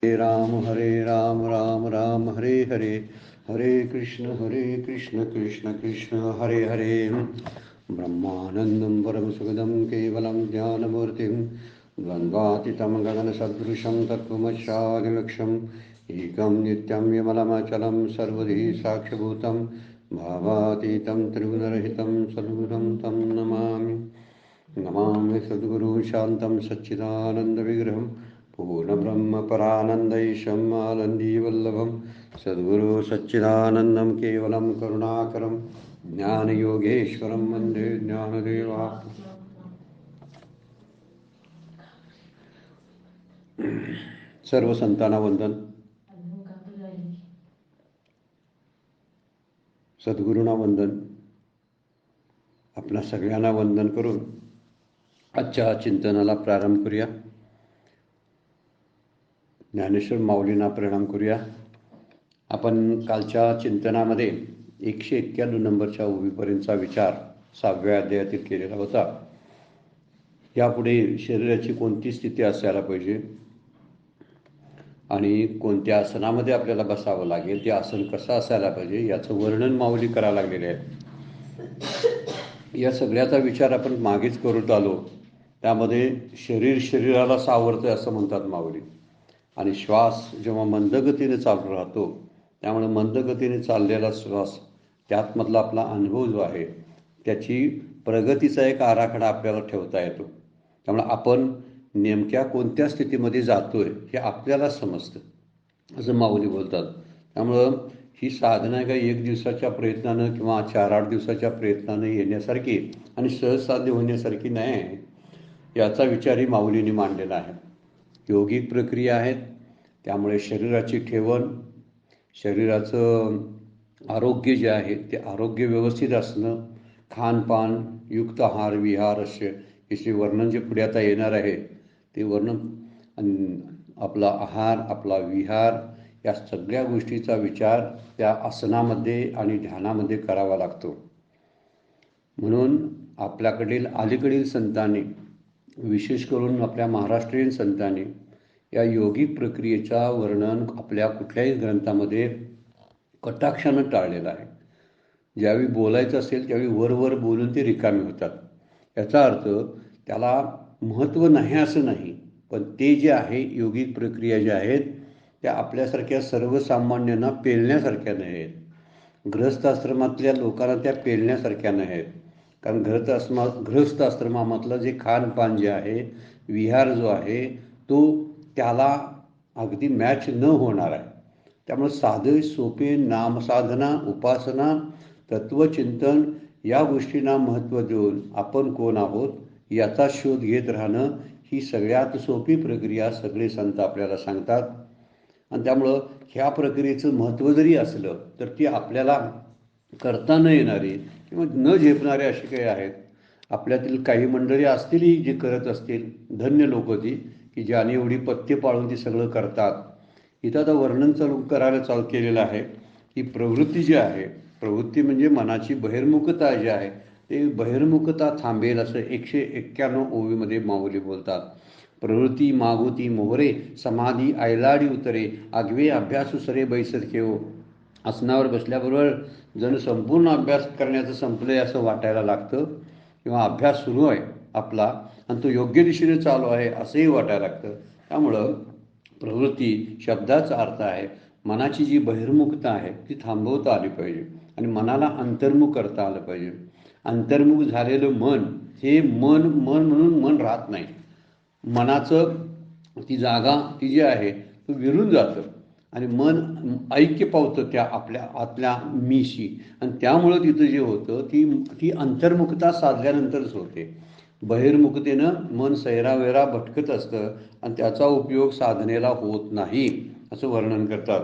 हरे राम राम राम हरे हरे, हरे कृष्ण कृष्ण कृष्ण हरे हरे. ब्रह्मानन्दं परमसुखदं केवलं ज्ञानमूर्तिं द्वन्द्वातीतं गगनसदृशं तत्त्वमस्यादिलक्ष्यम् एकं नित्यं विमलमचलं सर्वधी साक्षिभूतं भावातीतं त्रिगुणरहितं सद्गुरुं तं नमामि. नमामि सद्गुरुं शान्तं सच्चिदानन्दविग्रहं पूर्णब्रह्मपरानन्दैशम् आनन्दीवल्लभं सद्गुरु सच्चिदानन्दं केवलं करुणाकरं ज्ञानयोगेश्वरं वन्दे ज्ञानदेवा. सर्व संतांना वंदन. सद्गुरूंना वंदन. आपल्या सगळ्यांना वंदन करून आजच्या चिंतनाला प्रारंभ करूया. ज्ञानेश्वर माऊलींना प्रणाम करूया. आपण कालच्या चिंतनामध्ये 191 नंबरच्या ओवीपर्यंतचा विचार 6व्या अध्यायातील केलेला होता. यापुढे शरीराची कोणती स्थिती असायला पाहिजे आणि कोणत्या आसनामध्ये आपल्याला बसावं लागेल, ते आसन कसं असायला पाहिजे याचं वर्णन माऊली करायला लागलेले आहे. या सगळ्याचा विचार आपण मागेच करत आलो. त्यामध्ये शरीराला सावरतं असं म्हणतात माऊली. आणि श्वास जेव्हा मंदगतीने चालू राहतो, त्यामुळे मंदगतीने चाललेला श्वास त्यातमधला आपला अनुभव जो आहे त्याची प्रगतीचा एक आराखडा आपल्याला ठेवता येतो. त्यामुळे आपण नेमक्या कोणत्या स्थितीमध्ये जातोय हे आपल्याला समजतं असं माऊली बोलतात. त्यामुळं ही साधना काही 1 दिवसाच्या प्रयत्नानं किंवा 4-8 दिवसाच्या प्रयत्नानं येण्यासारखी आणि सहज साध्य होण्यासारखी नाही आहे. याचा विचारही माऊलींनी मांडलेला आहे. योगिक प्रक्रिया आहेत. त्यामुळे शरीराची ठेवण, शरीराचं आरोग्य जे आहे ते आरोग्य व्यवस्थित असणं, खानपान, युक्त आहार विहार असे याचे वर्णन जे पुढे आता येणार आहे ते वर्णन, आपला आहार आपला विहार या सगळ्या गोष्टीचा विचार त्या आसनामध्ये आणि ध्यानामध्ये करावा लागतो. म्हणून आपल्याकडील अलीकडील संतांनी, विशेष करून आपल्या महाराष्ट्रीयन संतांनी या योगिक प्रक्रियेचा वर्णन आपल्या कुठल्याही ग्रंथामध्ये कटाक्षानं टाळलेलं आहे. ज्यावेळी बोलायचं असेल त्यावेळी वरवर बोलून ते रिकामे होतात. याचा अर्थ त्याला महत्त्व नाही असं नाही, पण ते जे आहे योगिक प्रक्रिया ज्या आहेत त्या आपल्यासारख्या सर्वसामान्यांना पेलण्यासारख्या नाही आहेत. गृहस्थाश्रमातल्या लोकांना त्या पेलण्यासारख्या नाही आहेत. कारण गृहस्थाश्रमामधलं जे खानपान जे आहे, विहार जो आहे तो त्याला अगदी मॅच न होणार आहे. त्यामुळे साधे सोपे नामसाधना, उपासना, तत्वचिंतन या गोष्टींना महत्त्व देऊन आपण कोण आहोत याचा शोध घेत राहणं ही सगळ्यात सोपी प्रक्रिया सगळे संत आपल्याला सांगतात. आणि त्यामुळं ह्या प्रक्रियेचं महत्त्व जरी असलं तर ती आपल्याला करता न येणारी किंवा न झेपणारे असे काही आहेत. आपल्यातील काही मंडळी असतीलही जे करत असतील, धन्य लोक ती की ज्याने एवढी पथ्य पाळून ते सगळं करतात. इथं आता वर्णन चालू केलेलं आहे की प्रवृत्ती जी आहे, प्रवृत्ती म्हणजे मनाची बहिर्मुखता जी आहे, ते बहिर्मुखता थांबेल असं 191 ओवीमध्ये माऊली बोलतात. प्रवृत्ती मागुती मोहरे समाधी ऐलाडी उतरे आगवे अभ्यासू सरे बैसत घेऊ. आसनावर बसल्याबरोबर जण संपूर्ण अभ्यास करण्याचं संपलंय असं वाटायला लागतं किंवा अभ्यास सुरू आहे आपला आणि तो योग्य दिशेने चालू आहे असंही वाटायला लागतं. त्यामुळं प्रवृत्ती शब्दाचा अर्थ आहे मनाची जी बहिर्मुखता आहे ती थांबवता आली पाहिजे आणि मनाला अंतर्मुख करता आलं पाहिजे. अंतर्मुख झालेलं मन हे मन म्हणून मन राहत नाही. मनाचं ती जागा ती जी आहे तो विरून जातं आणि मन ऐक्य पावतं त्या आपल्या आतल्या मीशी आणि त्यामुळं तिथं जे होतं ती अंतर्मुखता साधल्यानंतरच होते. बहिर्मुखतेनं मन सैरावैरा भटकत असतं आणि त्याचा उपयोग साधनेला होत नाही असं वर्णन करतात.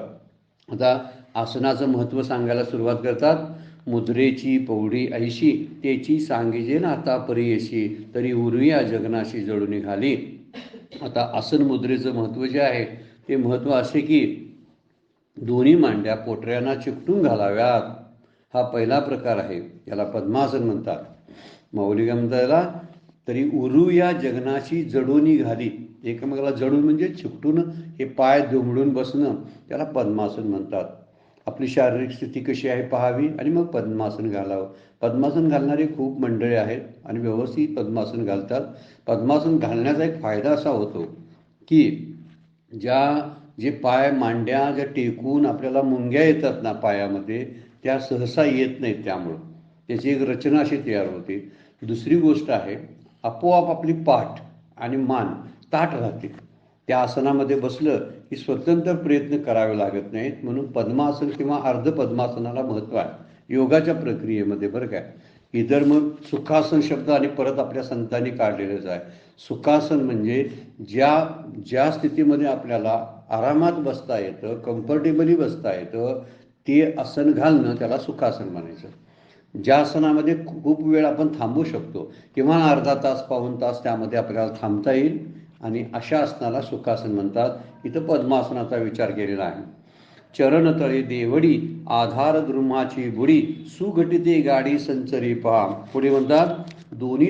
आता आसनाचं महत्त्व सांगायला सुरुवात करतात. मुद्रेची पौढी ऐशी तेची सांगिजे ना आता परियशी तरी उर्विया जगनाशी जळून निघाली. आता आसन मुद्रेचं महत्त्व जे आहे ते महत्त्व असे की दोन्ही मांड्या पोटऱ्यांना चिकटून घालाव्यात. हा पहिला प्रकार आहे, याला पद्मासन म्हणतात. माऊली काय म्हणतात, तरी उरू या जगनाशी जडून निघाली. एकमेकाला जडून म्हणजे चिकटून हे पाय दुमडून बसणं त्याला पद्मासन म्हणतात. आपली शारीरिक स्थिती कशी आहे पाहावी आणि मग पद्मासन घालावं. पद्मासन घालणारे खूप मंडळी आहेत आणि व्यवस्थित पद्मासन घालतात. पद्मासन घालण्याचा एक फायदा असा होतो की जे पाय मांड्या ज्या टेकून आपल्याला मुंग्या येतात ना पायामध्ये, त्या सहसा येत नाहीत. त्यामुळं त्याची एक रचना अशी तयार होते. दुसरी गोष्ट आहे, आपोआप आपली पाठ आणि मान ताठ राहते. त्या आसनामध्ये बसलं की स्वतंत्र प्रयत्न करावे लागत नाहीत. म्हणून पद्मासन किंवा अर्ध पद्मासनाला महत्त्व आहे योगाच्या प्रक्रियेमध्ये, बरं काय. इतर मग सुखासन शब्द आणि परत आपल्या संतांनी काढलेलंच आहे. सुखासन म्हणजे ज्या स्थितीमध्ये आपल्याला आरामात बसता येतं, कम्फर्टेबली बसता येतं, ते आसन घालणं त्याला सुखासन म्हणायचं. ज्या आसनामध्ये खूप वेळ आपण थांबू शकतो, किमान अर्धा तास पाऊण तास त्यामध्ये आपल्याला थांबता येईल, आणि अशा आसनाला सुखासन म्हणतात. इथं पद्मासनाचा विचार केलेला आहे. चरण तळे देवडी आधार द्रुमाची बुडी सुघटिते गाडी संचरी पहा. पुढे म्हणतात, दोन्ही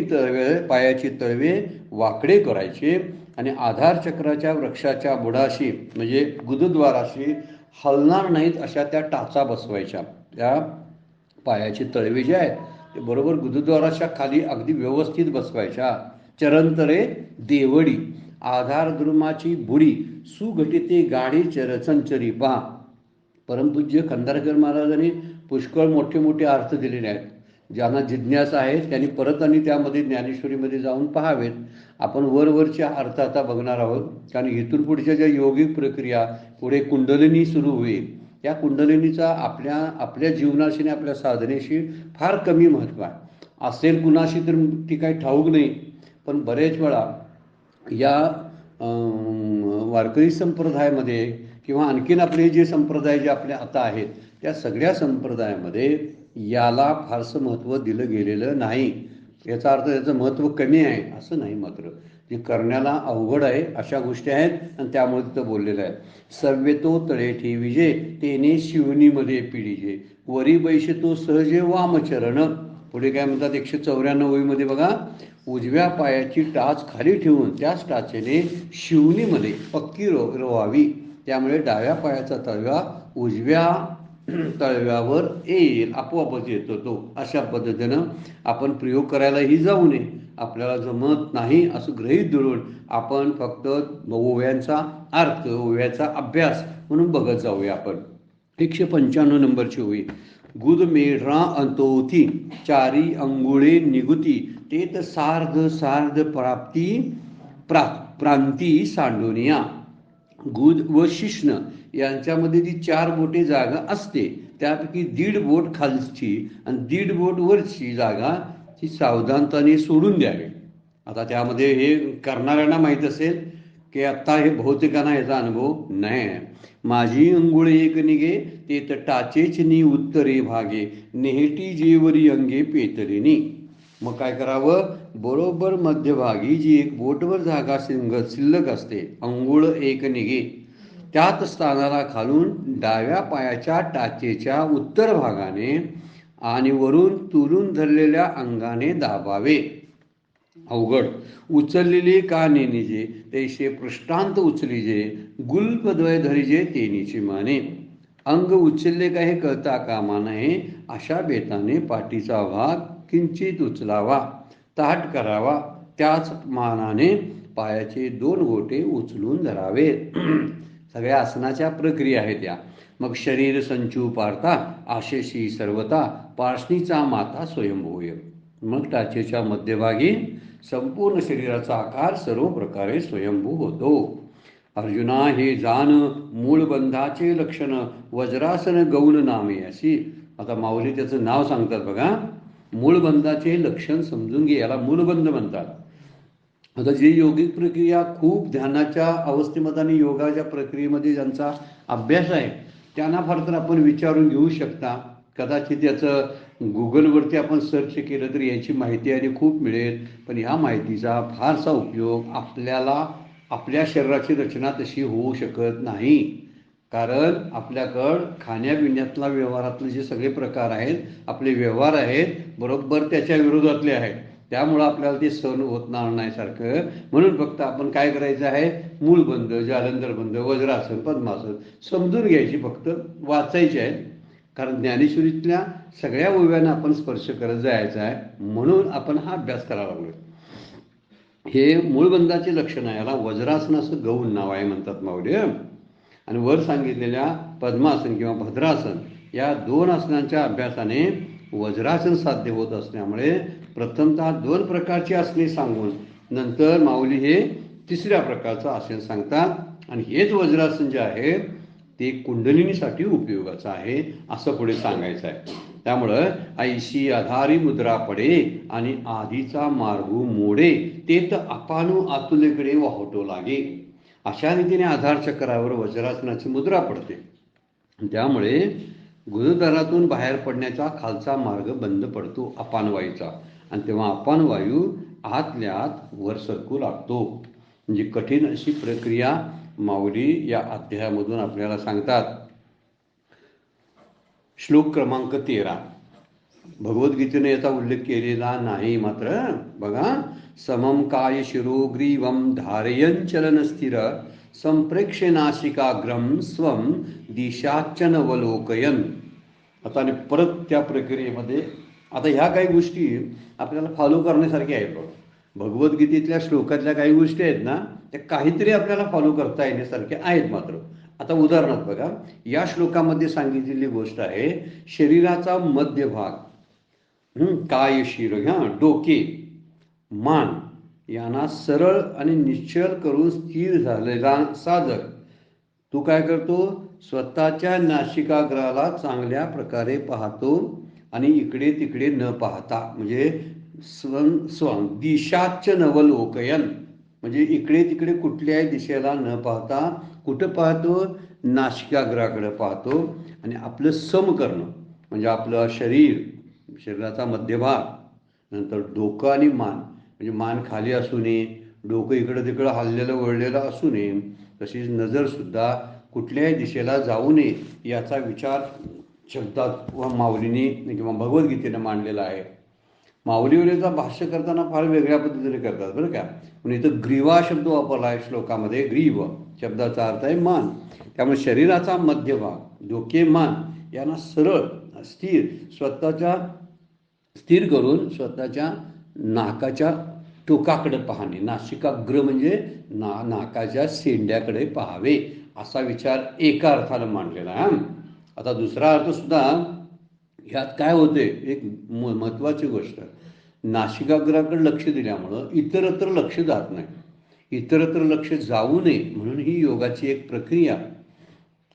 पायाची तळवे वाकडे करायचे आणि आधार चक्राच्या वृक्षाच्या बुडाशी म्हणजे गुदद्वाराशी हलणार नाहीत अशा त्या टाचा बसवायच्या. त्या पायाचे तळवे जे आहेत ते बरोबर गुदद्वाराच्या खाली अगदी व्यवस्थित बसवायच्या. चरणतळे देवडी आधार द्रुमाची बुडी सुघटिते गाडी संचरी पहा. परमपूज्य खंडारकर महाराजांनी पुष्कळ मोठे मोठे अर्थ दिलेले आहेत. ज्यांना जिज्ञासा आहे त्यांनी परत आणि त्यामध्ये ज्ञानेश्वरीमध्ये जाऊन पाहावेत. आपण वरवरच्या अर्थ आता बघणार आहोत, कारण इथून पुढच्या ज्या योगिक प्रक्रिया पुढे कुंडलिनी सुरू होईल, त्या कुंडलिनीचा आपल्या जीवनाशी आणि आपल्या साधनेशी फार कमी महत्त्व आहे. असेल कुणाशी तर ती काही ठाऊक नाही, पण बरेच वेळा या वारकरी संप्रदायामध्ये किंवा आणखीन आपले जे संप्रदाय जे आपले आता आहेत त्या सगळ्या संप्रदायामध्ये याला फारसं महत्त्व दिलं गेलेलं नाही. याचा अर्थ याचं महत्त्व कमी आहे असं नाही, मात्र जे करण्याला अवघड आहे अशा गोष्टी आहेत आणि त्यामुळे तिथं बोललेलं आहे. सव्यतो तळे ठेविजे तेने शिवनीमध्ये पिढीजे वरी बैशतो सहजे वामचरण. पुढे काय म्हणतात 194मध्ये बघा, उजव्या पायाची टाच खाली ठेवून त्याच टाचेने शिवनीमध्ये पक्की रोवावी. त्यामुळे डाव्या पायाचा तळवा उजव्या तळव्यावर येईल, आपोआपच येतो तो. अशा पद्धतीनं आपण प्रयोग करायलाही जाऊ नये. आपल्याला जमत नाही असं गृहीत धरून आपण फक्त ओव्यांचा अर्थ, ओव्याचा अभ्यास म्हणून बघत जाऊया. आपण 195 नंबरची ओवी. गुद मेढरा अंतोथी चारी अंगुळे निगुती तेत सार्ध सार्ध प्रांती सांडोनिया. गुद व शिश्न यांच्यामध्ये जी 4 बोटे जागा असते त्यापैकी 1.5 बोट खालची आणि 1.5 बोट वरची जागा ती सावधानताने सोडून द्यावी. आता त्यामध्ये हे करणाऱ्यांना माहीत असेल की आत्ता हे बहुतेकांना ह्याचा अनुभव नाही. माझी अंघोळ एक निघे ते तर टाचेच नी उत्तरे भागे नेहटी जेवरी अंगे पेतरिनी. मग काय करावं, बरोबर मध्यभागी जी एक बोटवर जागा शिल्लक असते, अंघोळ एक निघे, त्यात स्थानाला खालून डाव्या पायाच्या टाचेच्या उत्तर भागाने आणि वरून तुरून धरलेल्या अंगाने दाबावे. अवघड उचललेले का नेनिजे तैसे पृष्ठांत उचलीजे गुल्पद्वय धरिजे तेनीची माने. अंग उचलले का हे कळता कामा नये अशा बेताने पाठीचा भाग किंचित उचलावा, ताट करावा. त्याच मानाने पायाचे 2 गोटे उचलून धरावे. सगळ्या आसनाच्या प्रक्रिया आहेत त्या. मग शरीर संचू पारता आशेशी सर्वता पार्श्नीचा माता स्वयंभूय. मग टाचेच्या मध्यभागी संपूर्ण शरीराचा आकार सर्व प्रकारे स्वयंभू होतो. अर्जुना हे जाण मूळबंधाचे लक्षण वज्रासन गौण नामे अशी. आता माऊली त्याचं नाव सांगतात बघा. मूळबंधाचे लक्षण समजून घे, याला मूलबंध म्हणतात. आता जी योगिक प्रक्रिया खूप ध्यानाच्या अवस्थेमध्ये आणि योगाच्या प्रक्रियेमध्ये ज्यांचा अभ्यास आहे त्यांना फार तर आपण विचारून घेऊ शकता. कदाचित याचं गुगलवरती आपण सर्च केलं तर याची माहिती आणि खूप मिळेल. पण ह्या माहितीचा फारसा उपयोग आपल्याला आपल्या शरीराची रचना तशी होऊ शकत नाही. कारण आपल्याकडं खाण्यापिण्यातला व्यवहारातले जे सगळे प्रकार आहेत, आपले व्यवहार आहेत बरोबर त्याच्या विरोधातले आहेत. त्यामुळं आपल्याला ते सहन होत नाही सारखं. म्हणून फक्त आपण काय करायचं आहे, मूळबंध, जालंधर बंध, वज्रासन, पद्मासन समजून घ्यायची, फक्त वाचायची आहे. कारण ज्ञानेश्वरीतल्या सगळ्या ओव्यांना आपण स्पर्श करत जायचा आहे, म्हणून आपण हा अभ्यास करायला लागलो. हे मूळबंधाचे लक्षण आहे. याला वज्रासन असं गौण नाव आहे म्हणतात माऊली. आणि वर सांगितलेल्या पद्मासन किंवा भद्रासन या 2 आसनांच्या अभ्यासाने वज्रासन साध्य होत असल्यामुळे प्रथमतः 2 प्रकारची आसने सांगून नंतर माऊली हे 3ऱ्या प्रकारचं आसन सांगतात. आणि हेच वज्रासन जे आहे ते कुंडलिनीसाठी उपयोगाचं आहे असं पुढे सांगायचं आहे. त्यामुळं ऐशी आधारी मुद्रा पडे आणि आधीचा मार्गू मोडे, ते तर अपानू आतुलेकडे वाहतो लागे. अशा रीतीने आधार चक्रावर वज्रासनाची मुद्रा पडते. त्यामुळे गुरुद्वारातून बाहेर पडण्याचा खालचा मार्ग बंद पडतो अपानवायूचा. आणि तेव्हा अपानवायू आतल्या आत वर सरकू लागतो. म्हणजे कठीण अशी प्रक्रिया माऊली या अध्यायामधून आपल्याला सांगतात. श्लोक क्रमांक 13. भगवद्गीतेने याचा उल्लेख केलेला नाही, मात्र बघा, समम काय शिरोग्रीवम धारयन चलन स्थिर संप्रेक्ष्य नासिकाग्रम स्वम दिशाचनवलोकयन. आता आणि परत त्या प्रक्रियेमध्ये आता ह्या काही गोष्टी आपल्याला फॉलो करण्यासारख्या आहेत. भगवद्गीतेतल्या श्लोकातल्या काही गोष्टी आहेत ना, त्या काहीतरी आपल्याला फॉलो करता येण्यासारख्या आहेत. मात्र आता उदाहरणार्थ बघा, या श्लोकामध्ये सांगितलेली गोष्ट आहे शरीराचा मध्यभाग, काय शिर, डोके, मान यांना सरळ आणि निश्चल करून स्थिर झालेला साधक तू काय करतो, स्वतःच्या नासिकाग्राला चांगल्या प्रकारे पाहतो आणि इकडे तिकडे न पाहता, म्हणजे स्वं दिशाच नवलोकयन, म्हणजे इकडे तिकडे कुठल्याही दिशेला न पाहता कुठं पाहतो, नासिकाग्राकडे पाहतो. आणि आपलं सम करणं म्हणजे आपलं शरीराचा मध्यभाग, नंतर डोकं आणि मान, म्हणजे मान खाली असू नये, डोकं इकडं तिकडं हललेलं वळलेलं असू नये, तशीच नजरसुद्धा कुठल्याही दिशेला जाऊ नये याचा विचार शब्दात व माऊलीने किंवा भगवद्गीतेनं मांडलेला आहे. माऊलीवरीचा भाष्य करताना फार वेगळ्या पद्धतीने करतात बरं का. पण इथं ग्रीवा शब्द वापरला आहे श्लोकामध्ये. ग्रीव शब्दाचा अर्थ आहे मान. त्यामुळे शरीराचा मध्यभाग, डोके, मान यांना सरळ स्थिर करून स्वतःच्या नाकाच्या टोकाकडे पाहणे, नासिकाग्र म्हणजे नाकाच्या शेंड्याकडे पाहावे असा विचार एका अर्थानं मांडलेला आहे. आता दुसरा अर्थ सुद्धा ह्यात काय होते, एक महत्त्वाची गोष्ट, नासिकाग्राकडे लक्ष दिल्यामुळं इतरत्र लक्ष जात नाही. इतरत्र लक्ष जाऊ नये म्हणून ही योगाची एक प्रक्रिया,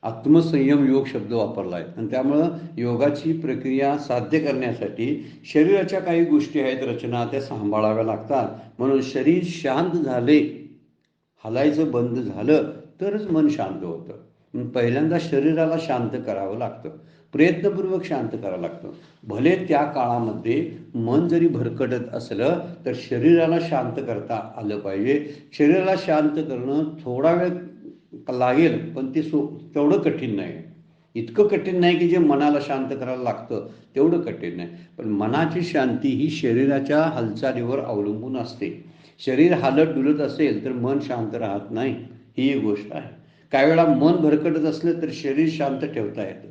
आत्मसंयम योग शब्द वापरला आहे. आणि त्यामुळं योगाची प्रक्रिया साध्य करण्यासाठी शरीराच्या काही गोष्टी आहेत, रचना, त्या सांभाळाव्या लागतात. म्हणून शरीर शांत झाले, हलायचं बंद झालं तरच मन शांत होतं. पहिल्यांदा शरीराला शांत करावं लागतं, प्रयत्नपूर्वक शांत करावं लागतं. भले त्या काळामध्ये मन जरी भरकटत असलं तर शरीराला शांत करता आलं पाहिजे. शरीराला शांत करणं थोडा वेळ लागेल, पण ते तेवढं कठीण नाही. इतकं कठीण नाही की जे मनाला शांत करायला लागतं तेवढं कठीण नाही. पण मनाची शांती ही शरीराच्या हालचालीवर अवलंबून असते. शरीर हालत डुलत असेल तर मन शांत राहत नाही, ही एक गोष्ट आहे. काही वेळा मन भरकटत असलं तर शरीर शांत ठेवता येतं,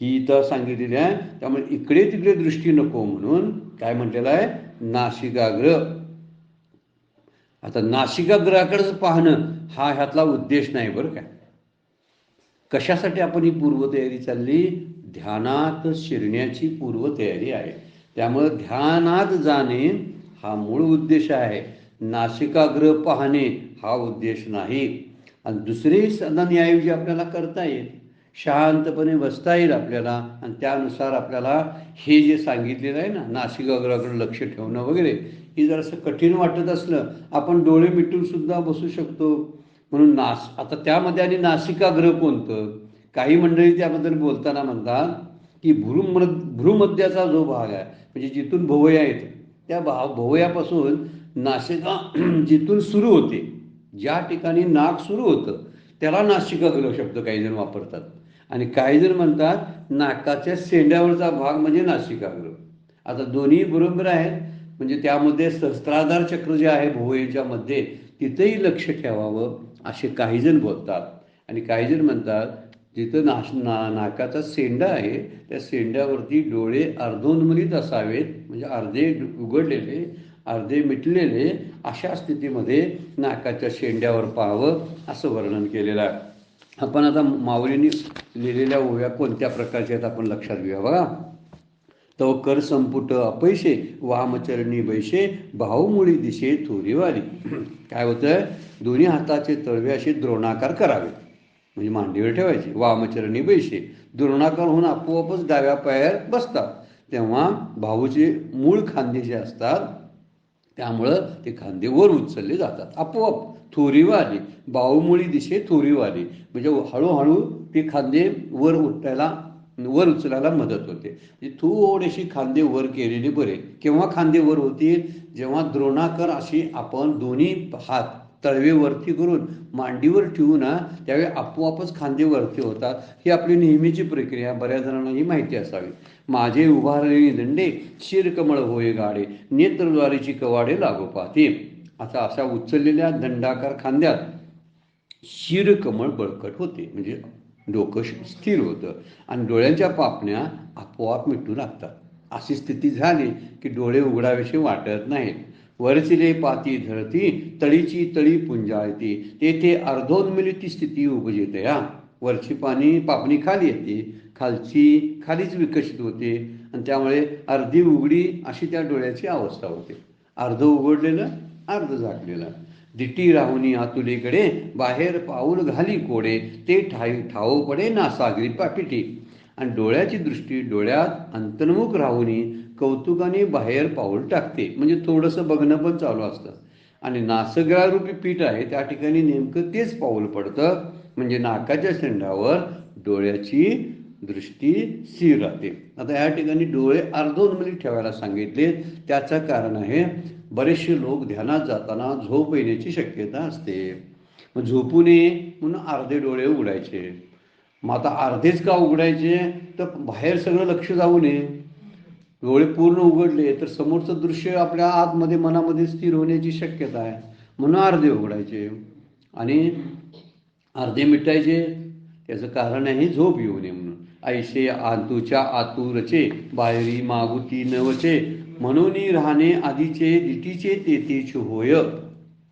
ही इथं सांगितलेली आहे. त्यामुळे इकडे तिकडे दृष्टी नको म्हणून काय म्हटलेलं आहे, नासिकाग्र. आता नासिकाग्राकडेच पाहणं हा ह्यातला उद्देश नाही बरं का. कशासाठी आपण ही पूर्वतयारी चालली, ध्यानात शिरण्याची पूर्वतयारी आहे. त्यामुळे ध्यानात जाणे हा मूळ उद्देश आहे, नासिकाग्र पाहणे हा उद्देश नाही. आणि दुसरे साधन आपल्याला करता येईल, शांतपणे बसता येईल आपल्याला. आणि त्यानुसार आपल्याला हे जे सांगितलेलं आहे ना, नासिकाग्राकडे लक्ष ठेवणं वगैरे, हे जर असं कठीण वाटत असलं आपण डोळे मिटून सुद्धा बसू शकतो. म्हणून आता त्यामध्ये आणि नासिकाग्र कोणतं, काही मंडळी त्याबद्दल बोलताना म्हणतात की भ्रूमध्याचा जो भाग आहे, म्हणजे जिथून भोवया येते त्या भोवयापासून नासिका जिथून सुरू होते, ज्या ठिकाणी नाक सुरू होतं त्याला नासिकाग्र शब्द काही जण वापरतात. आणि काही जण म्हणतात नाकाच्या शेंड्यावरचा भाग म्हणजे नासिकाग्र. आता दोन्ही बरोबर आहेत, म्हणजे त्यामध्ये सहस्त्राधार चक्र जे आहे भुवयेच्या मध्ये तिथंही लक्ष ठेवावं असे काही जण बोलतात. आणि काही जण म्हणतात जिथं नाकाचा शेंडा आहे त्या शेंड्यावरती डोळे अर्धोन्मिलित असावेत, म्हणजे अर्धे उघडलेले अर्धे मिटलेले, अशा स्थितीमध्ये नाकाच्या शेंड्यावर पाहावं असं वर्णन केलेलं आहे. आपण आता माऊलींनी लिहिलेल्या ओव्या कोणत्या प्रकारच्या आहेत आपण लक्षात घेऊया बघा. तव कर संपुट अपैसे वामचरणी बैसे भाऊमुळी दिशे थोरीवारी. काय होतं, दोन्ही हाताचे तळवे असे द्रोणाकार करावे, म्हणजे मांडीवर ठेवायचे. वामचरणी बैसे द्रोणाकार होऊन आपोआपच डाव्या पायावर बसतात. तेव्हा भाऊचे मूळ खांदे जे असतात त्यामुळं ते खांदे वर उचलले जातात आपोआप. थोरीवाली बाहुमुळी दिशे थोरीवाली, म्हणजे हळूहळू ते खांदे वर उचलायला मदत होते. म्हणजे थोडेशी खांदे वर केलेले बरे. केव्हा खांदे वर होतील, जेव्हा द्रोणाकार अशी आपण दोन्ही हात तळवे वरती करून मांडीवर ठेवू ना, त्यावेळी आपोआपच खांदे वरती होतात. ही आपली नेहमीची प्रक्रिया, बऱ्याच जणांना ही माहिती असावी. माझे उभारलेले दंडे शिरकमळ होय गाडे नेत्रद्वारीची कवाडे लागो पाहते. आता अशा उचललेल्या दंडाकार खांद्यात शिरकमळ बळकट होते, म्हणजे डोकं स्थिर होतं आणि डोळ्यांच्या पापण्या आपोआप मिटू लागतात. अशी स्थिती झाली की डोळे उघडावेसे वाटत नाहीत. वरचिले पाती धरती तळीची तळी पुंजाळती, तेथे अर्धोन्मिलित स्थिती उपजेते. वरची पापणी खाली येते, खालची खालीच विकसित होते आणि त्यामुळे अर्धी उघडी अशी त्या डोळ्याची अवस्था होते. अर्ध उघडलेलं अर्ध झाकलेलं. दिटी राहुनी आतुलीकडे बाहेर पाऊल घाली कोडे, ते ठाऊ पडे नासागरी पापिटी. आणि डोळ्याची दृष्टी डोळ्यात अंतर्मुख राहुनी कौतुकाने बाहेर पाऊल टाकते, म्हणजे थोडंसं बघणं पण चालू असतं. आणि नासगळारूपी पीठ आहे त्या ठिकाणी नेमकं तेच पाऊल पडतं, म्हणजे नाकाच्या शेंडावर डोळ्याची दृष्टी स्थिर राहते. आता या ठिकाणी डोळे अर्धोन्मिलित ठेवायला सांगितले. त्याचं कारण आहे बरेचसे लोक ध्यानात जाताना झोप येण्याची शक्यता असते, मग झोपू नये म्हणून अर्धे डोळे उघडायचे. मग आता अर्धेच का उघडायचे, तर बाहेर सगळं लक्ष जाऊ नये. डोळे पूर्ण उघडले तर समोरचं दृश्य आपल्या आतमध्ये मनामध्ये स्थिर होण्याची शक्यता आहे, म्हणून अर्धे उघडायचे आणि अर्धे मिटायचे. त्याचं कारण आहे झोप येऊ नये म्हणून. ऐसे आतूच्या आतुरचे बाहेरी मागुती नवचे, म्हणून राहणे आधीचे दिटीचे तेथेच होय.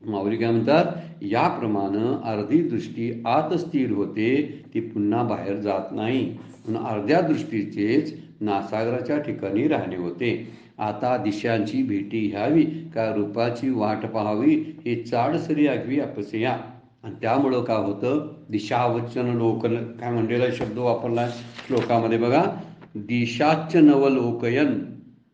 माऊली काय म्हणतात, याप्रमाणे अर्धी दृष्टी आत स्थिर होते, ती पुन्हा बाहेर जात नाही. म्हणून अर्ध्या दृष्टीचेच नासागराच्या ठिकाणी राहणे होते. आता दिशांची भेटी घ्यावी का रूपाची वाट पाहावी, हे चाडसरी आगवी अपसया. आणि त्यामुळं काय होतं, दिशावचन लोकन काय म्हणलेला शब्द वापरला श्लोकामध्ये बघा. दिशाच नवलोकयन,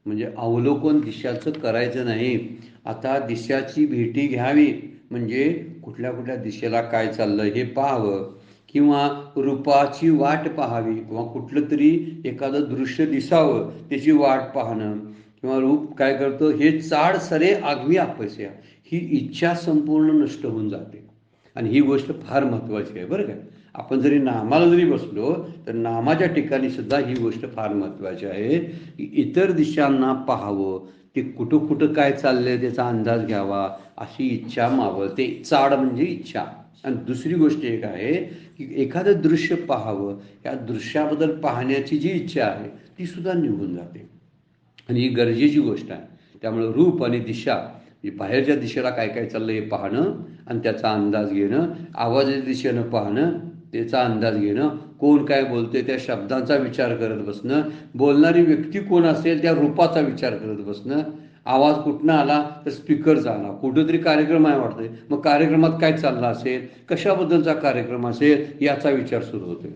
म्हणजे अवलोकन दिशाचं करायचं नाही. आता दिशाची भेटी घ्यावी म्हणजे कुठल्या कुठल्या दिशेला काय चाललं हे पाहावं, किंवा रूपाची वाट पाहावी, किंवा कुठलं तरी एखादं दृश्य दिसावं त्याची वाट पाहणं, किंवा रूप काय करतं हे चाड सरे आगवी अपस्या, ही इच्छा संपूर्ण नष्ट होऊन जाते. आणि ही गोष्ट फार महत्त्वाची आहे बरं का. आपण जरी नामाला जरी बसलो तर नामाच्या ठिकाणी सुद्धा ही गोष्ट फार महत्त्वाची आहे की इतर दिशांना पाहावं, ते कुठं कुठं काय चाललंय त्याचा अंदाज घ्यावा, अशी इच्छा मावळते. चाड म्हणजे इच्छा. आणि दुसरी गोष्ट एक आहे की एखादं दृश्य पाहावं, या दृश्याबद्दल पाहण्याची जी इच्छा आहे ती सुद्धा निघून जाते आणि ही गरजेची गोष्ट आहे. त्यामुळे रूप आणि दिशा, बाहेरच्या दिशेला काय काय चाललं हे पाहणं आणि त्याचा अंदाज घेणं, आवाजाच्या दिशेनं पाहणं त्याचा अंदाज घेणं, कोण काय बोलतोय त्या शब्दांचा विचार करत बसणं, बोलणारी व्यक्ती कोण असेल त्या रूपाचा विचार करत बसणं, आवाज कुठनं आला तर स्पीकरचा आला, कुठंतरी कार्यक्रम आहे वाटतंय, मग कार्यक्रमात काय चाललं असेल, कशाबद्दलचा कार्यक्रम असेल याचा विचार सुरू होतोय.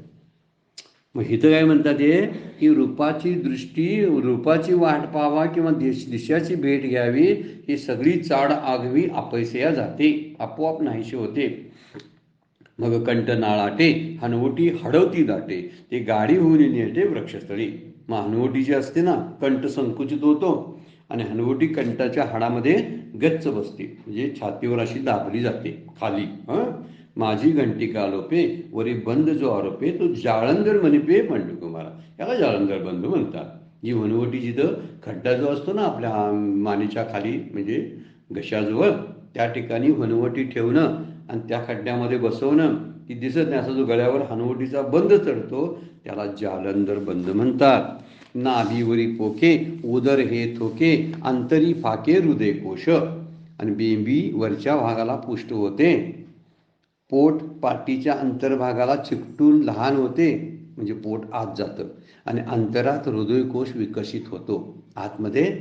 मग इथं काय म्हणतात हे की रूपाची दृष्टी, रूपाची वाट पाहावा किंवा दिशाची भेट घ्यावी, ही सगळी चाड आगवी अपयसया जाते, आपोआप नाहीशी होते. मग कंठ नाळाटे हनवटी हडवती दाटे, ते गाडी होऊन नेटे वृक्षस्थळी. मग हनवटी जी असते ना, कंठ संकुचित होतो आणि हनवटी कंठाच्या हाडामध्ये गच्च बसते, म्हणजे छातीवर अशी दाबली जाते खाली. माझी घंटिका आलोपे वरी बंद जो आरोपे, तो जाळंधर म्हणिपे बंडू कुमारा. याला जाळंधर बंधू म्हणतात. जी वनवटी जिथं खड्डा जो असतो ना आपल्या मानेच्या खाली म्हणजे घशाजवळ, त्या ठिकाणी वनवटी ठेवणं आणि त्या खड्ड्यामध्ये बसवणं, ती दिसत नाही, असा जो गळ्यावर हनुवटीचा बंद चढतो त्याला जालंधर बंद म्हणतात. नाभीवरी पोके उदर हे थोके अंतरी फाके हृदय कोश. आणि बेंबी वरच्या भागाला पुष्ट होते, पोट पाठीच्या अंतर्भागाला चिकटून लहान होते म्हणजे पोट आत जातं, आणि अंतरात हृदयकोश विकसित होतो. आतमध्ये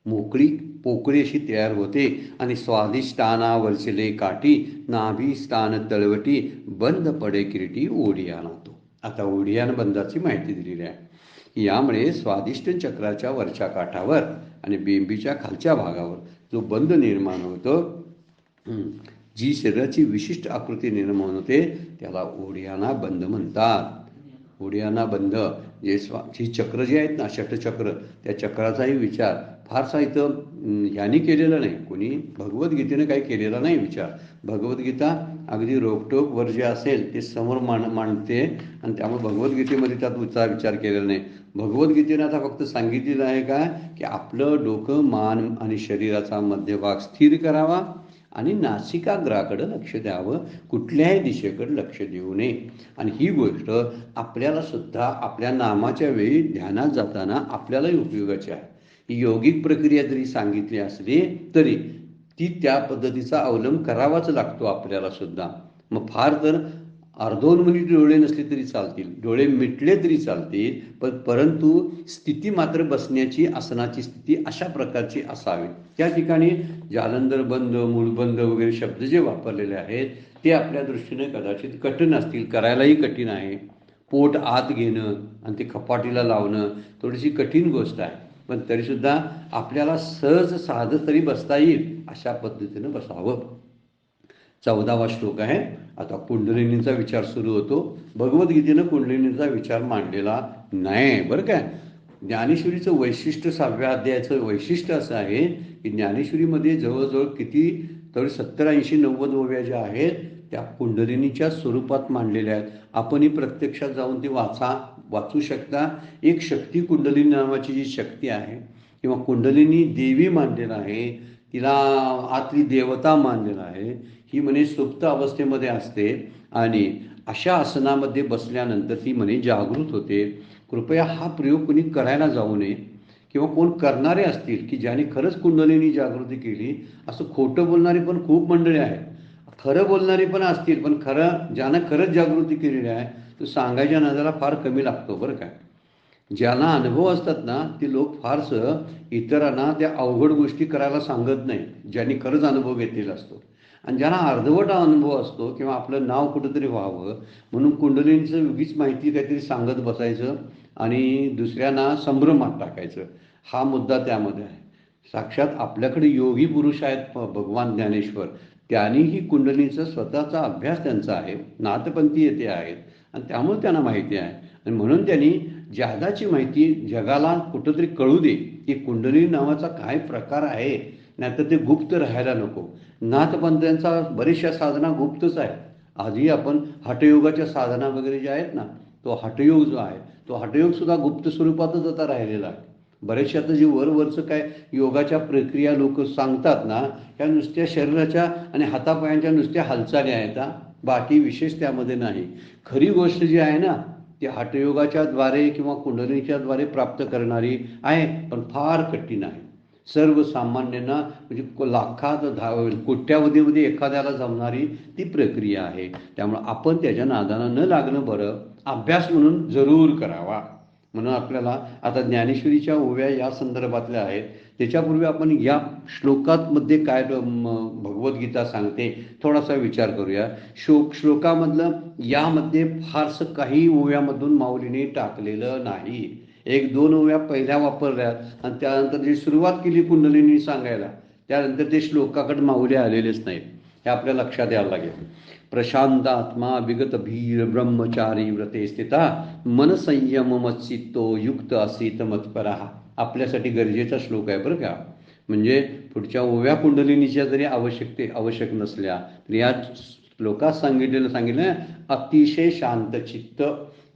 मोकळी पोकळी अशी तयार होते आणि स्वादिष्टाना वरचले काठी नाभी स्थान तळवटी बंद पडे किरीटी ओढियाना तो. आता ओढियान बंदाची माहिती दिलेली आहे. यामुळे स्वादिष्ट चक्राच्या वरच्या काठावर आणि बेंबीच्या खालच्या भागावर जो बंद निर्माण होतो, जी शरीराची विशिष्ट आकृती निर्माण होते त्याला ओढियाना बंद म्हणतात. ओढियाना बंद ही चक्र जी आहेत ना, षटचक्र, त्या चक्राचाही विचार फारसा इथं ह्यानी केलेला नाही, कोणी भगवद्गीतेनं काही केलेला नाही विचार. भगवद्गीता अगदी रोकटोक वर जे असेल ते समोर मांडते आणि त्यामुळे भगवद्गीतेमध्ये त्यात विचार केलेला नाही. भगवद्गीतेनं आता फक्त सांगितलेलं आहे का की आपलं डोकं, मान आणि शरीराचा मध्यभाग स्थिर करावा आणि नासिकाग्राकडे लक्ष द्यावं, कुठल्याही दिशेकडे लक्ष देऊ नये. आणि ही गोष्ट आपल्याला सुद्धा आपल्या नामाच्या वेळी ध्यानात जाताना आपल्यालाही उपयोगाची आहे. ही योगिक प्रक्रिया जरी सांगितली असली तरी ती त्या पद्धतीचा अवलंब करावाच लागतो आपल्याला सुद्धा. मग फार तर अर्धोन मिनिट डोळे नसले तरी चालतील, डोळे मिटले तरी चालतील, पण परंतु स्थिती मात्र बसण्याची, आसनाची स्थिती अशा प्रकारची असावी. त्या ठिकाणी जालंधर बंद, मूळबंद वगैरे शब्द जे वापरलेले आहेत ते आपल्या दृष्टीने कदाचित कठीण असतील, करायलाही कठीण आहे. पोट आत घेणं आणि ते कपाटीला लावणं थोडीशी कठीण गोष्ट आहे, पण तरीसुद्धा आपल्याला सहज साधं तरी बसता येईल अशा पद्धतीनं बसावं. 14वा श्लोक आहे. आता कुंडलिनीचा विचार सुरू होतो. भगवद्गीतेनं कुंडलिनीचा विचार मांडलेला नाही बरं काय. ज्ञानेश्वरीचं वैशिष्ट्य 6व्या अध्यायाचं वैशिष्ट्य असं आहे की ज्ञानेश्वरीमध्ये जवळजवळ किती तर 70-80-90 ओव्या ज्या आहेत त्या कुंडलिनीच्या स्वरूपात मांडलेल्या आहेत. आपणही प्रत्यक्षात जाऊन ती वाचू शकता. एक शक्ती कुंडलिनी नावाची जी शक्ती आहे किंवा कुंडलिनी देवी मानलेला आहे, तिला आतली देवता मानलेला आहे. ही म्हणे सुप्त अवस्थेमध्ये असते आणि अशा आसनामध्ये बसल्यानंतर ती म्हणे जागृत होते. कृपया हा प्रयोग कोणी करायला जाऊ नये, किंवा कोण करणारे असतील की ज्याने खरंच कुंडलिनी जागृती केली. असं खोटं बोलणारी पण खूप मंडळी आहेत, खरं बोलणारी पण असतील, पण ज्यानं खरंच जागृती केलेली आहे तो सांगायच्या नादाला फार कमी लागतो बरं काय. ज्यांना अनुभव असतात ना ते लोक फारसं इतरांना त्या अवघड गोष्टी करायला सांगत नाही, ज्यांनी खरंच अनुभव घेतलेला असतो. आणि ज्यांना अर्धवट अनुभव असतो किंवा आपलं नाव कुठंतरी व्हावं म्हणून कुंडलिनीचं उगीच माहिती काहीतरी सांगत बसायचं आणि दुसऱ्यांना संभ्रमात टाकायचं, हा मुद्दा त्यामध्ये आहे. साक्षात आपल्याकडे योगी पुरुष आहेत भगवान ज्ञानेश्वर, त्यांनीही कुंडलिनीचा स्वतःचा अभ्यास त्यांचा आहे, नाथपंथी येथे आहेत आणि त्यामुळे त्यांना माहिती आहे. आणि म्हणून त्यांनी जादाची माहिती जगाला कुठंतरी कळू दे की कुंडलिनी नावाचा काय प्रकार आहे, नाहीतर ते गुप्त राहायला नको. नाथपंथांचा बऱ्याचशा साधना गुप्तच आहे. आजही आपण हठयोगाच्या साधना वगैरे ज्या आहेत ना, तो हठयोग जो आहे तो हठयोग सुद्धा गुप्त स्वरूपातच आता राहिलेला आहे. बरेचशा आता जे वरवरचं काय योगाच्या प्रक्रिया लोक सांगतात ना, त्या नुसत्या शरीराच्या आणि हातापायांच्या नुसत्या हालचाली आहेत, बाकी विशेष त्यामध्ये नाही. खरी गोष्ट जी आहे ना ती हठयोगाच्या द्वारे किंवा कुंडलिनीच्या द्वारे प्राप्त करणारी आहे, पण फार कठीण आहे. सर्वसामान्यांना म्हणजे लाखात कोट्यावधीमध्ये एखाद्याला जमणारी ती प्रक्रिया आहे. त्यामुळं आपण त्याच्या नादानं न लागणं बरं, अभ्यास म्हणून जरूर करावा. म्हणून आपल्याला आता ज्ञानेश्वरीच्या ओव्या या संदर्भातल्या आहेत. त्याच्यापूर्वी आपण या श्लोकांमध्ये काय भगवद्गीता सांगते थोडासा विचार करूया. श्लोकामधलं यामध्ये फारसं काही ओव्यामधून माऊलीने टाकलेलं नाही. 1-2 ओव्या पहिल्या वापरल्यात आणि त्यानंतर जी सुरुवात केली कुंडलिनी सांगायला त्यानंतर ते श्लोकाकडे माऊली आलेलेच नाहीत, हे आपल्या लक्षात यायला लागेल. प्रशांत आत्मा विगत भीर ब्रह्मचारी व्रते स्थिता मन संयम मच्चित्तो युक्त असीत मत्परा. आपल्यासाठी गरजेचा श्लोक आहे बरं का. म्हणजे पुढच्या ओव्या कुंडलिनीच्या जरी आवश्यक नसल्या तरी या श्लोकात सांगितलं अतिशय शांतचित्त,